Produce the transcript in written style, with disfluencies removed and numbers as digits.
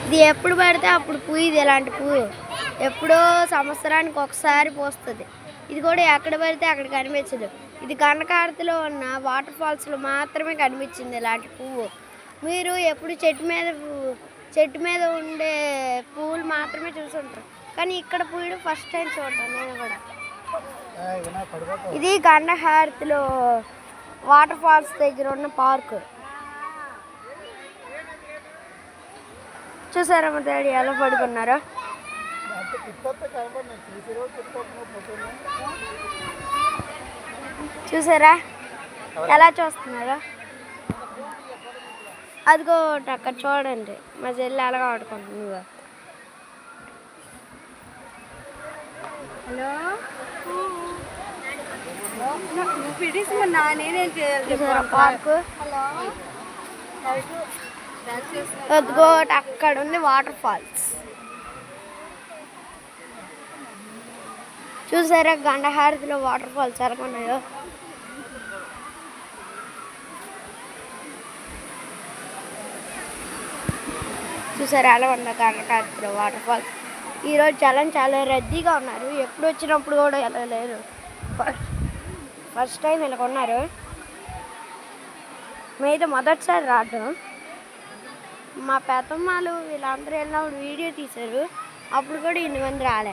ఇది ఎప్పుడు పడితే అప్పుడు పూయదు, ఇలాంటి పువ్వు ఎప్పుడో సంవత్సరానికి ఒకసారి పూస్తుంది. ఇది కూడా ఎక్కడ పడితే అక్కడ కనిపించదు. ఇది గండకార్తిలో ఉన్న వాటర్ ఫాల్స్లో మాత్రమే కనిపించింది ఇలాంటి పువ్వు. మీరు ఎప్పుడు చెట్టు మీద ఉండే పువ్వులు మాత్రమే చూసుంటారు, కానీ ఇక్కడ పూయడం ఫస్ట్ టైం చూడటం నేను కూడా. ఇది గండహారతిలో వాటర్ ఫాల్స్ దగ్గర ఉన్న పార్క్. చూసారా మా డాడీ ఎలా పడుకున్నారో. చూసారా ఎలా చూస్తున్నారో. అదిగో అక్కడ చూడండి మా చెల్లి ఎలాగ ఆడుకుంటుంది. హలో పార్క్ అదిగో అక్కడ ఉంది వాటర్ ఫాల్స్. చూసారా గండహారతిలో వాటర్ ఫాల్స్ ఎలా ఉన్నాయో. చూసారా ఎలా ఉన్నా గండహారతిలో వాటర్ ఫాల్స్. ఈరోజు చాలా రద్దీగా ఉన్నారు. ఎప్పుడు వచ్చినప్పుడు కూడా ఎలా లేరు, ఫస్ట్ టైం ఇలా ఉన్నారు. మీద మొదటిసారి రావడం. మా పెద్దమ్మాలు వీళ్ళందరూ వెళ్ళినప్పుడు వీడియో తీశారు, అప్పుడు కూడా ఇన్ని మంది రాలే.